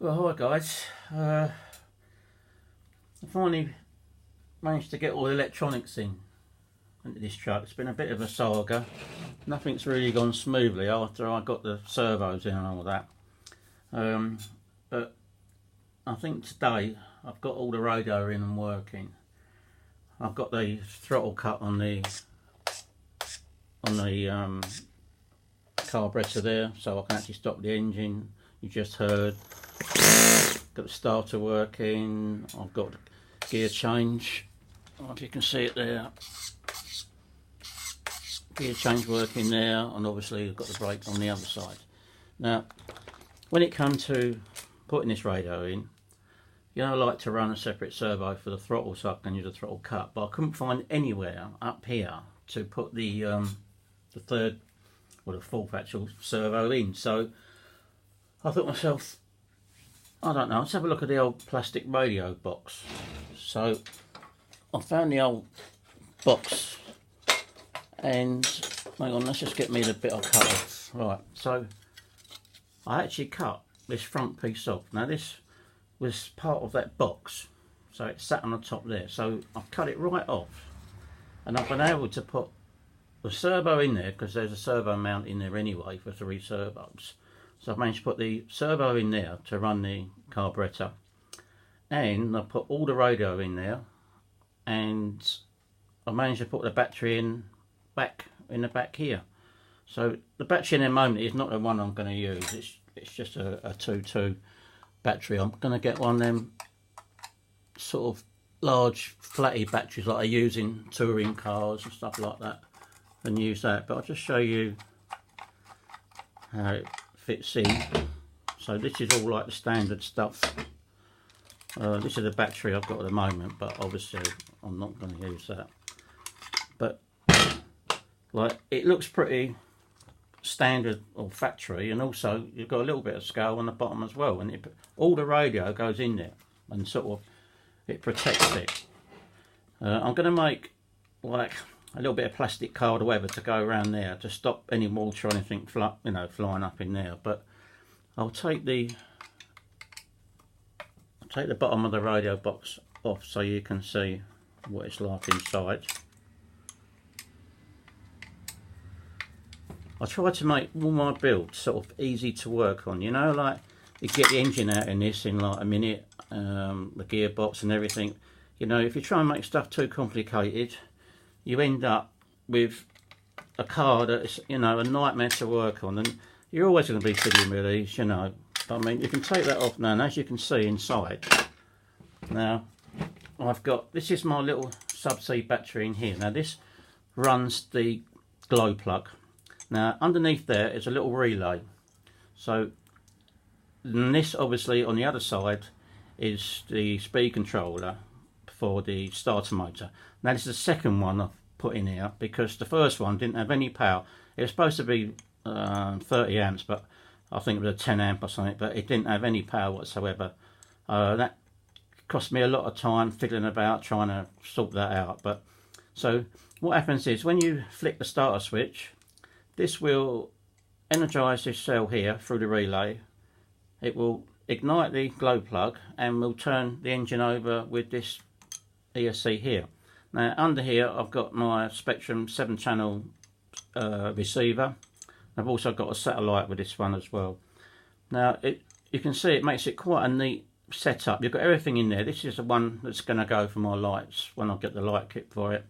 Well, hi guys. I finally managed to get all the electronics into this truck. It's been a bit of a saga. Nothing's really gone smoothly after I got the servos in and all that. But I think today I've got all the radio in and working. I've got the throttle cut on the carburetor there, so I can actually stop the engine. You just heard. Got the starter working. I've got the gear change. I don't know if you can see it there. Gear change working there, and obviously I've got the brake on the other side. Now, when it comes to putting this radio in, you know, I like to run a separate servo for the throttle, so I can use a throttle cut. But I couldn't find anywhere up here to put the third or the fourth actual servo in. So I thought to myself, I don't know, let's have a look at the old plastic radio box. So I found the old box, and hang on, let's just get me the bit I cut off. Right, so I actually cut this front piece off. Now this was part of that box, so it sat on the top there. So I've cut it right off, and I've been able to put the servo in there, because there's a servo mount in there anyway for 3 servos. So I've managed to put the servo in there to run the carburetor, and I put all the radio in there, and I managed to put the battery in the back here. So the battery in the moment is not the one I'm going to use. It's just a 2.2 battery. I'm going to get one of them sort of large flatty batteries like I use in touring cars and stuff like that, and use that. But I'll just show you how it fits in. So this is all like the standard stuff. This is the battery I've got at the moment, but obviously I'm not going to use that. But like, it looks pretty standard or factory, and also you've got a little bit of scale on the bottom as well, and all the radio goes in there, and sort of it protects it. I'm going to make like a little bit of plastic card or whatever to go around there to stop any water or anything flying up in there. But I'll take the bottom of the radio box off so you can see what it's like inside. I try to make all my builds sort of easy to work on, you know, like you get the engine out in this in like a minute, the gearbox and everything. You know, if you try and make stuff too complicated, you end up with a car that's, you know, a nightmare to work on, and you're always going to be fiddling with these, you know. I mean, you can take that off now, and as you can see inside, now I've got, this is my little subsea battery in here. Now this runs the glow plug. Now underneath there is a little relay. So this obviously on the other side is the speed controller for the starter motor. Now this is the second one I've put in here, because the first one didn't have any power. It was supposed to be 30 amps, but I think it was a 10 amp or something, but it didn't have any power whatsoever. That cost me a lot of time fiddling about trying to sort that out. But so what happens is, when you flick the starter switch, this will energise this cell here through the relay. It will ignite the glow plug and will turn the engine over with this ESC here. Now under here I've got my Spectrum 7-channel receiver. I've also got a satellite with this one as well. Now you can see it makes it quite a neat setup. You've got everything in there. This is the one that's going to go for my lights when I get the light kit for it.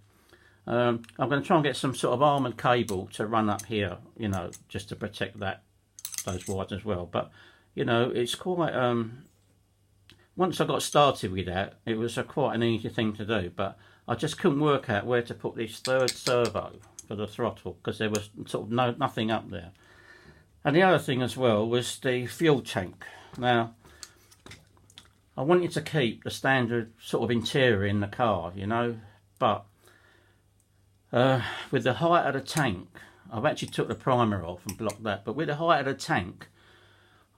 I'm going to try and get some sort of armoured cable to run up here, you know, just to protect those wires as well. But you know, it's quite once I got started with that, it was quite an easy thing to do, but I just couldn't work out where to put this third servo for the throttle, because there was sort of nothing up there. And the other thing as well was the fuel tank. Now I wanted to keep the standard sort of interior in the car, you know, but with the height of the tank, I've actually took the primer off and blocked that, but with the height of the tank,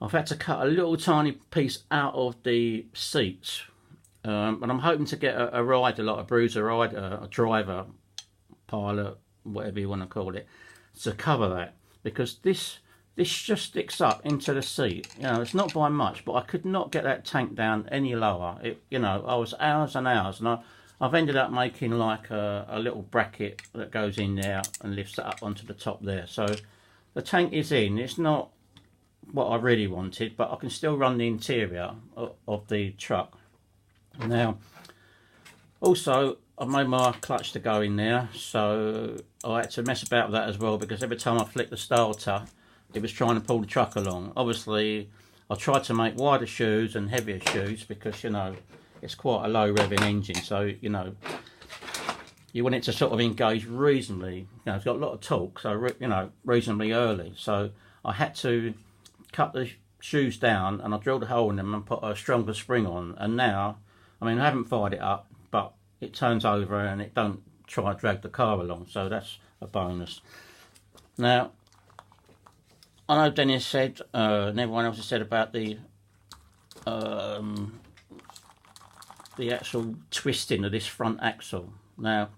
I've had to cut a little tiny piece out of the seats, and I'm hoping to get a rider, like a bruiser rider, a driver, pilot, whatever you want to call it, to cover that, because this this just sticks up into the seat. You know, it's not by much, but I could not get that tank down any lower. You know, I was hours and hours, and I've ended up making like a little bracket that goes in there and lifts it up onto the top there. So the tank is in. It's not what I really wanted, but I can still run the interior of the truck. Now, also, I made my clutch to go in there, so I had to mess about with that as well, because every time I flicked the starter, it was trying to pull the truck along. Obviously, I tried to make wider shoes and heavier shoes because, you know, it's quite a low revving engine, so, you know, you want it to sort of engage reasonably. You know, it's got a lot of torque, so, you know, reasonably early. So I had to cut the shoes down, and I drilled a hole in them and put a stronger spring on. And now, I mean, I haven't fired it up, but it turns over and it don't try to drag the car along, so that's a bonus. Now, I know Dennis said, and everyone else has said about the actual twisting of this front axle. Now,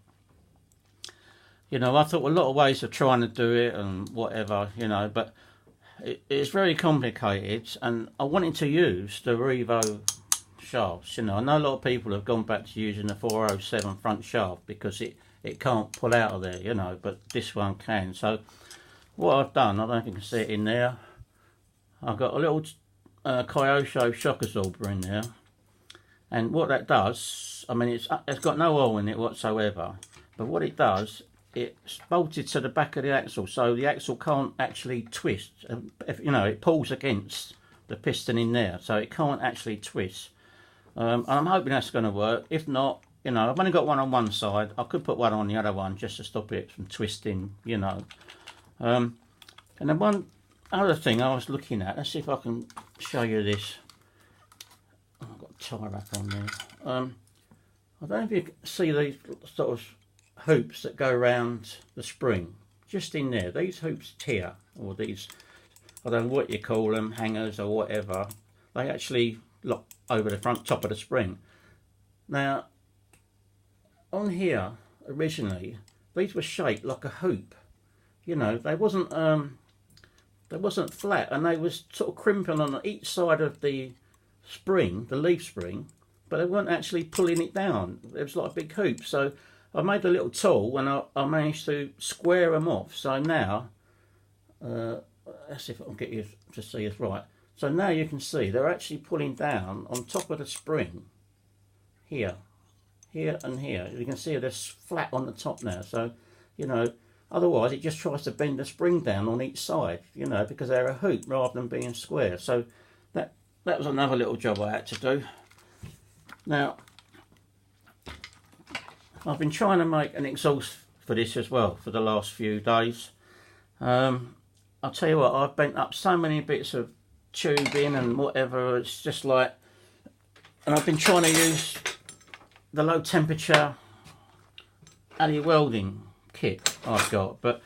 you know, I thought a lot of ways of trying to do it and whatever, you know, but it's very complicated, and I wanted to use the Revo shafts. You know, I know a lot of people have gone back to using the 407 front shaft because it can't pull out of there, you know, but this one can. So what I've done, I don't know if you can see it in there, I've got a little Kyosho shock absorber in there, and what that does, I mean, it's got no oil in it whatsoever, but what it does, it's bolted to the back of the axle, so the axle can't actually twist. If, you know, it pulls against the piston in there, so it can't actually twist. And I'm hoping that's going to work. If not, you know, I've only got one on one side. I could put one on the other one just to stop it from twisting, you know. And then one other thing I was looking at, let's see if I can show you this. Oh, I've got a tie wrap on there. I don't know if you can see these sort of hoops that go around the spring, just in there. These hoops here, or these, I don't know what you call them, hangers or whatever, they actually lock over the front top of the spring. Now, on here, originally, these were shaped like a hoop. You know, they wasn't flat, and they was sort of crimping on each side of the spring, the leaf spring, but they weren't actually pulling it down. It was like a big hoop. So I made a little tool, and I managed to square them off. So now, let's see if I can get you to see this right. So now you can see they're actually pulling down on top of the spring, here, here and here. You can see they're flat on the top now. So, you know, otherwise it just tries to bend the spring down on each side, you know, because they're a hoop rather than being square. So that was another little job I had to do. Now, I've been trying to make an exhaust for this as well for the last few days. I'll tell you what, I've bent up so many bits of tubing and whatever, it's just like, and I've been trying to use the low temperature alley welding kit I've got, but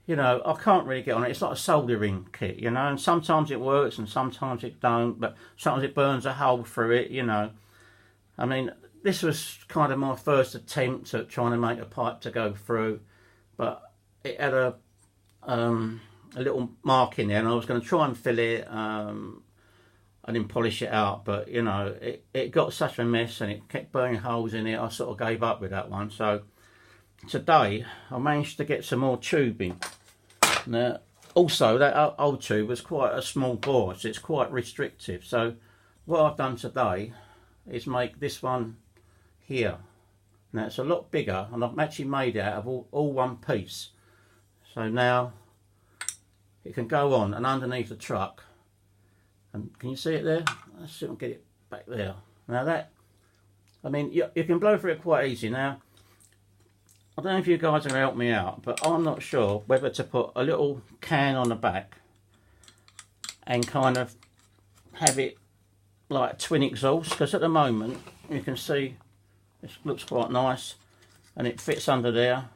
you know, I can't really get on it. It's like a soldering kit, you know, and sometimes it works and sometimes it don't, but sometimes it burns a hole through it, you know. I mean, this was kind of my first attempt at trying to make a pipe to go through, but it had a little mark in there, and I was going to try and fill it and then polish it out, but you know, it got such a mess and it kept burning holes in it, I sort of gave up with that one. So today I managed to get some more tubing. Now also, that old tube was quite a small bore, so it's quite restrictive. So what I've done today is make this one here. Now it's a lot bigger, and I've actually made it out of all one piece. So now it can go on and underneath the truck. And can you see it there? Let's see if I can get it back there. Now that, I mean, you can blow through it quite easy. Now, I don't know if you guys are going to help me out, but I'm not sure whether to put a little can on the back and kind of have it like twin exhaust, because at the moment you can see it looks quite nice and it fits under there.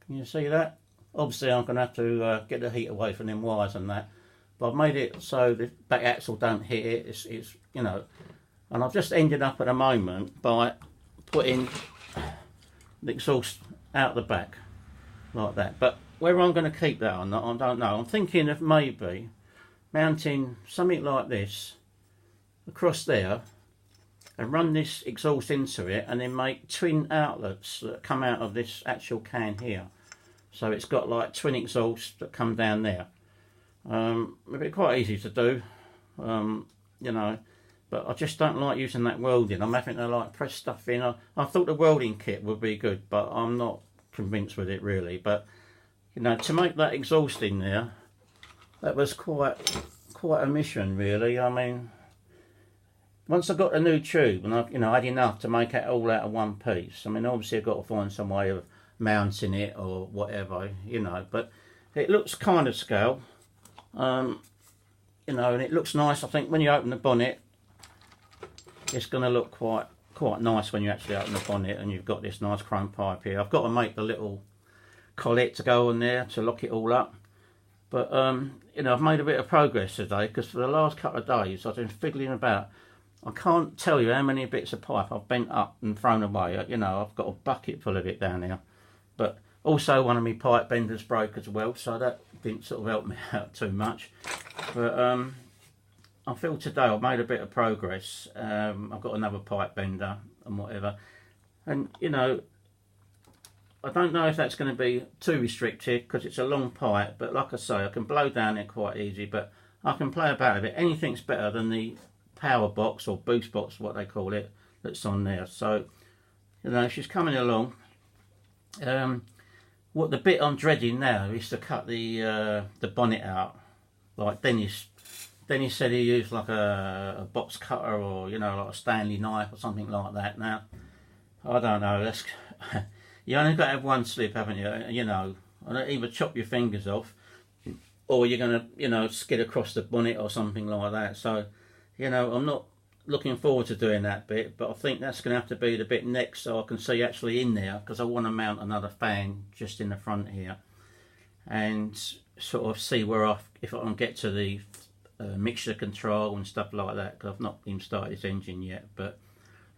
Can you see that? Obviously I'm going to have to get the heat away from them wires and that, but I've made it so the back axle don't hit it. It's you know, and I've just ended up at the moment by putting the exhaust out the back like that. But whether I'm going to keep that or not, I don't know. I'm thinking of maybe mounting something like this across there and run this exhaust into it, and then make twin outlets that come out of this actual can here. So it's got like twin exhausts that come down there. It'd be quite easy to do, you know, but I just don't like using that welding. I'm having to like press stuff in. I thought the welding kit would be good, but I'm not convinced with it really. But you know, to make that exhaust in there, that was quite a mission really. I mean, once I got a new tube and I, you know, had enough to make it all out of one piece. I mean, obviously I've got to find some way of mounting it or whatever, you know. But it looks kind of scale, you know, and it looks nice. I think when you open the bonnet, it's going to look quite nice when you actually open the bonnet and you've got this nice chrome pipe here. I've got to make the little collet to go on there to lock it all up. But you know, I've made a bit of progress today because for the last couple of days I've been fiddling about. I can't tell you how many bits of pipe I've bent up and thrown away. You know, I've got a bucket full of it down here. But also one of my pipe benders broke as well, so that didn't sort of help me out too much. But I feel today I've made a bit of progress. I've got another pipe bender and whatever. And, you know, I don't know if that's going to be too restricted because it's a long pipe. But like I say, I can blow down it quite easy, but I can play about with it. Anything's better than the power box or boost box, what they call it, that's on there. So, you know, she's coming along. What the bit I'm dreading now is to cut the bonnet out. Like Dennis said he used like a box cutter or, you know, like a Stanley knife or something like that. Now, I don't know. That's you only got to have one slip, haven't you? You know, either chop your fingers off, or you're gonna, you know, skid across the bonnet or something like that. So, you know, I'm not looking forward to doing that bit, but I think that's going to have to be the bit next so I can see actually in there, because I want to mount another fan just in the front here and sort of see where if I can get to the mixture control and stuff like that, because I've not even started this engine yet. But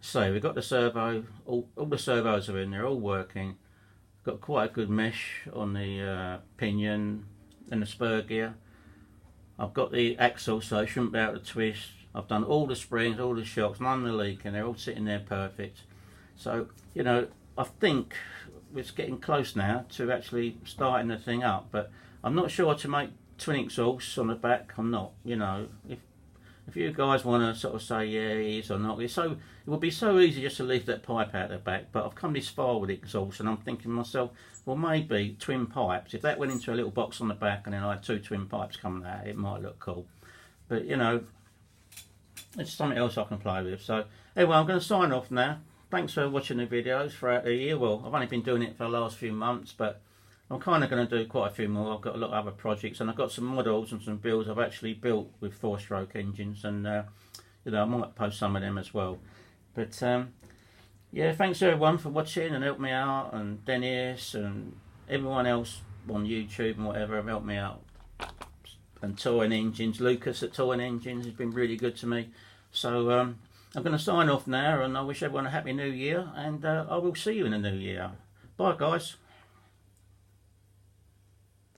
so we've got the servo, all the servos are in there, all working. Got quite a good mesh on the pinion and the spur gear. I've got the axle, so I shouldn't be able to twist. I've done all the springs, all the shocks, none of the leaking, they're all sitting there perfect. So, you know, I think it's getting close now to actually starting the thing up, but I'm not sure to make twin exhausts on the back. I'm not, you know, if you guys want to sort of say yeah it is or not, it would be so easy just to leave that pipe out the back. But I've come this far with exhaust and I'm thinking to myself, well, maybe twin pipes, if that went into a little box on the back and then I had two twin pipes coming out, it might look cool. But you know, it's something else I can play with. So anyway, I'm going to sign off now. Thanks for watching the videos throughout the year. Well, I've only been doing it for the last few months, but I'm kind of going to do quite a few more. I've got a lot of other projects, and I've got some models and some builds I've actually built with four-stroke engines, and you know, I might post some of them as well. But yeah, thanks everyone for watching and helped me out, and Dennis and everyone else on YouTube and whatever have helped me out. And Toyan Engines, Lucas at Toyan Engines has been really good to me. So I'm going to sign off now, and I wish everyone a happy new year, and I will see you in the new year. Bye guys.